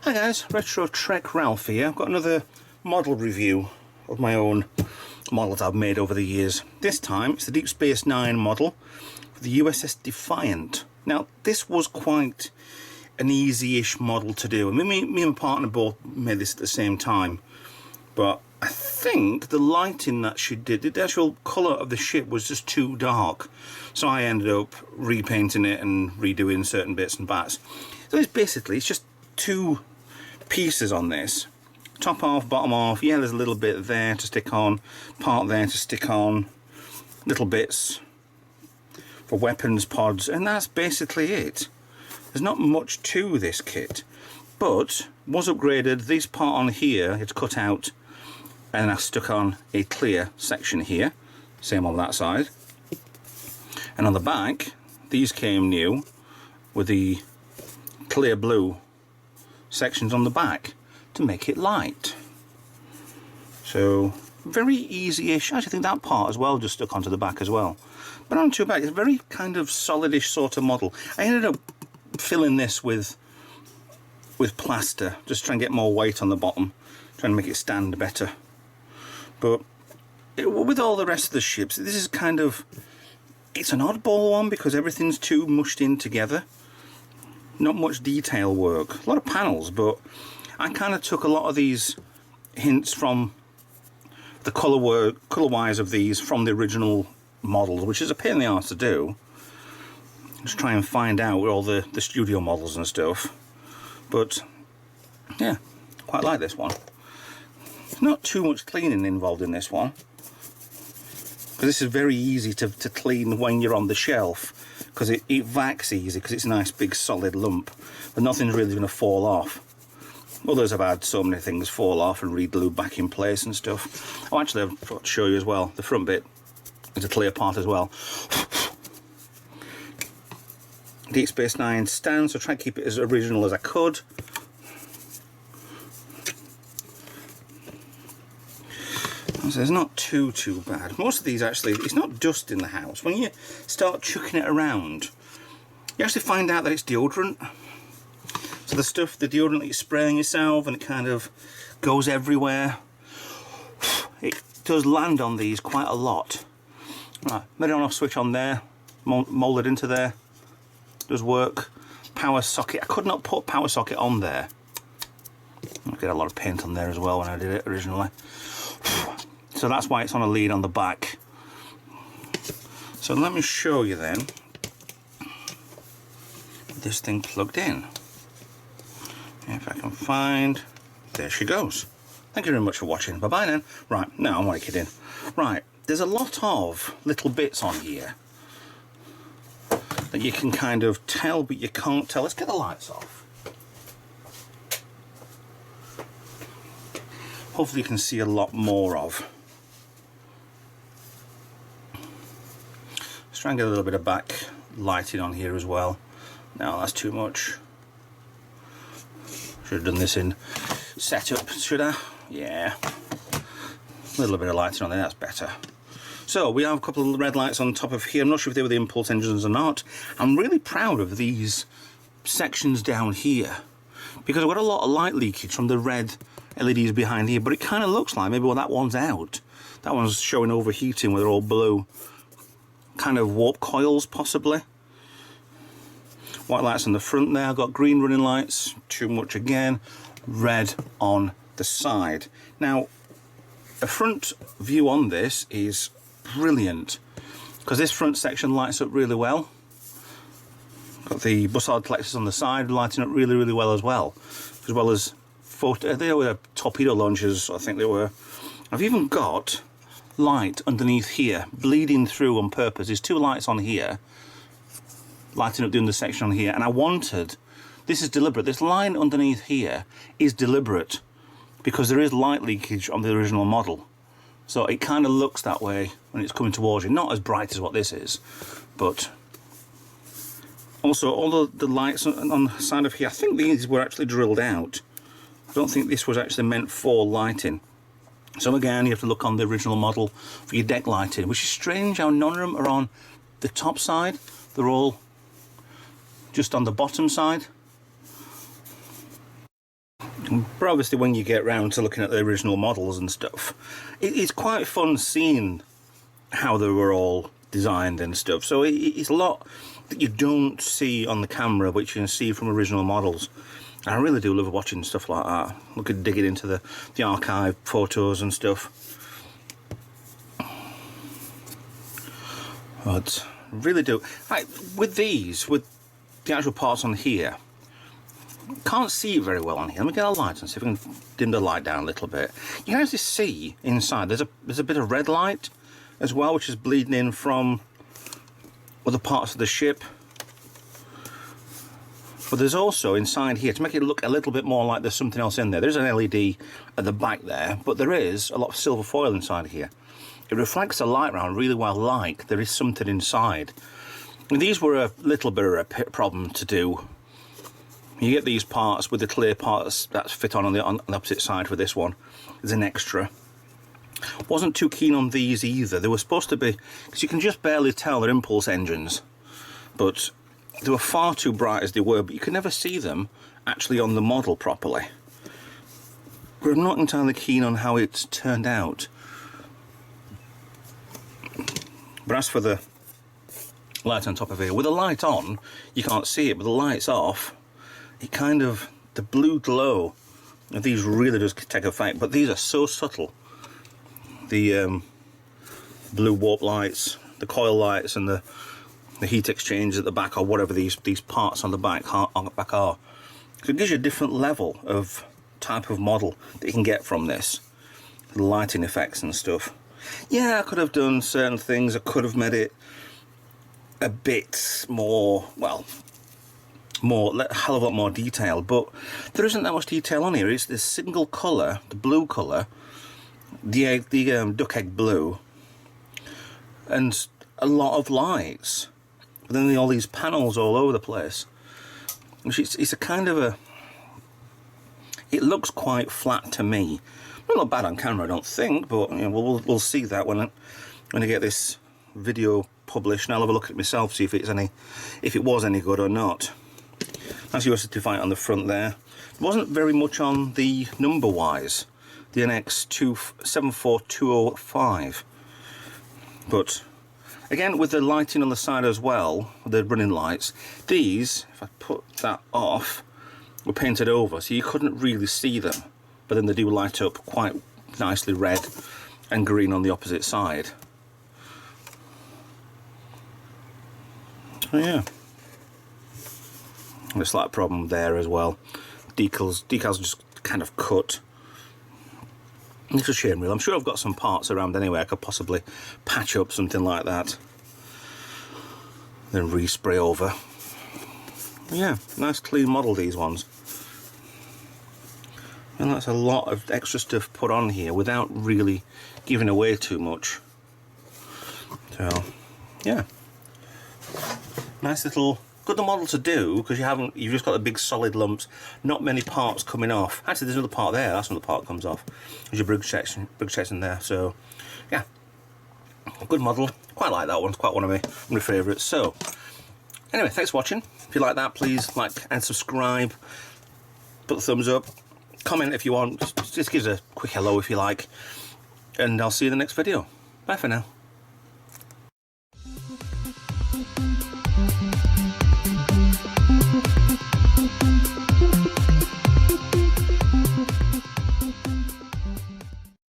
Hi guys, Retro Trek Ralph here. I've got another model review of my own models I've made over the years. This time it's the Deep Space Nine model for the USS Defiant. Now this was quite an easy-ish model to do. I mean, me and my partner both made this at the same time, but I think the lighting that she did, the actual colour of the ship was just too dark, so I ended up repainting it and redoing certain bits and bats. So it's just two pieces on this, top half, bottom half. Yeah, there's a little bit there to stick on, part there to stick on, little bits for weapons pods, and that's basically it. There's not much to this kit, but was upgraded. This part on here, it's cut out, and I stuck on a clear section here, same on that side, and on the back these came new with the clear blue sections on the back to make it light. So very easy-ish. I actually think that part as well just stuck onto the back as well, but not too bad. It's a very kind of solidish sort of model. I ended up filling this with plaster, just trying to get more weight on the bottom, trying to make it stand better. But with all the rest of the ships, this is kind of, it's an oddball one because everything's too mushed in together. Not much detail work, a lot of panels, but I kind of took a lot of these hints from the colour-wise of these from the original models, which is a pain in the arse to do. Just try and find out all the studio models and stuff. But yeah, quite like this one. There's not too much cleaning involved in this one, because this is very easy to clean when you're on the shelf, because it vacs easy because it's a nice big solid lump, but nothing's really going to fall off. Others have had so many things fall off and re-glued back in place and stuff. Oh, actually, I've got to show you as well. The front bit is a clear part as well. Deep Space Nine stand, so try to keep it as original as I could. So it's not too bad. Most of these actually, it's not dust in the house. When you start chucking it around, you actually find out that it's deodorant. So the deodorant that you're spraying yourself, and it kind of goes everywhere. It does land on these quite a lot. Right, made an on-off switch on there, moulded into there. Does work. Power socket. I could not put power socket on there. I get a lot of paint on there as well when I did it originally. So that's why it's on a lead on the back. So let me show you then this thing plugged in. If I can find, there she goes. Thank you very much for watching. Bye bye then. Right, no, I'm only kidding. Right, there's a lot of little bits on here that you can kind of tell, but you can't tell. Let's get the lights off. Hopefully you can see a lot more of. Let's try and get a little bit of back lighting on here as well. No, that's too much. Should have done this in setup, should I? Yeah. A little bit of lighting on there, that's better. So we have a couple of red lights on top of here. I'm not sure if they were the impulse engines or not. I'm really proud of these sections down here, because I've got a lot of light leakage from the red LEDs behind here, but it kind of looks like maybe, well, that one's out. That one's showing overheating where they're all blue. Kind of warp coils, possibly. White lights on the front there. I've got green running lights, too much again. Red on the side. Now, a front view on this is brilliant, because this front section lights up really well. Got the bussard collectors on the side lighting up really well as well as they were torpedo launchers, I think they were. I've even got light underneath here bleeding through on purpose. There's two lights on here lighting up doing the section on here, and I wanted, this is deliberate, this line underneath here is deliberate because there is light leakage on the original model, so it kind of looks that way when it's coming towards you. Not as bright as what this is, but Also, all the lights on the side of here, I think these were actually drilled out. I don't think this was actually meant for lighting. So again, you have to look on the original model for your deck lighting, which is strange how none of them are on the top side. They're all just on the bottom side. But obviously when you get round to looking at the original models and stuff, it's quite fun seeing how they were all designed and stuff. So it's a lot that you don't see on the camera, which you can see from original models. And I really do love watching stuff like that. Look at digging into the archive photos and stuff. But really do. Right, with these, with the actual parts on here, can't see it very well on here. Let me get a light and see if I can dim the light down a little bit. You can actually see inside. There's a bit of red light as well, which is bleeding in from other parts of the ship. But there's also inside here, to make it look a little bit more like there's something else in there. There's an LED at the back there, but there is a lot of silver foil inside here. It reflects the light round really well, like there is something inside. And these were a little bit of a problem to do. You get these parts with the clear parts that fit on the opposite side for this one. There's an extra. Wasn't too keen on these either. They were supposed to be, because you can just barely tell they're impulse engines, but they were far too bright as they were, but you could never see them actually on the model properly. But I'm not entirely keen on how it's turned out. But as for the light on top of here, with the light on, you can't see it, but the light's off. It kind of, the blue glow of these really does take effect, but these are so subtle. The blue warp lights, the coil lights, and the heat exchange at the back, or whatever these parts on the back are. So it gives you a different level of type of model that you can get from this. The lighting effects and stuff. Yeah, I could have done certain things. I could have made it a bit more, well, a hell of a lot more detail, but there isn't that much detail on here. It's this single colour, the blue colour, the duck egg blue, and a lot of lights. But then all these panels all over the place. Which it's a kind of a, it looks quite flat to me. Not bad on camera, I don't think, but you know, we'll see that when I get this video published, and I'll have a look at it myself, see if it was any good or not. That's US Defiant on the front there. There wasn't very much on the number wise, the NX-74205. But again, with the lighting on the side as well, the running lights, these, if I put that off, were painted over, so you couldn't really see them. But then they do light up quite nicely red and green on the opposite side. So yeah. There's a slight problem there as well. Decals just kind of cut. It's a shame, really. I'm sure I've got some parts around anyway. I could possibly patch up something like that, then respray over. Yeah, nice clean model, these ones. And that's a lot of extra stuff put on here without really giving away too much. So, yeah. Nice little, good model to do, because you've just got the big solid lumps, not many parts coming off. Actually, there's another part there, that's another part comes off. There's your bridge section there, so yeah. Good model, quite like that one, it's quite one of my favourites. So, anyway, thanks for watching. If you like that, please like and subscribe, put the thumbs up, comment if you want, just give us a quick hello if you like, and I'll see you in the next video. Bye for now.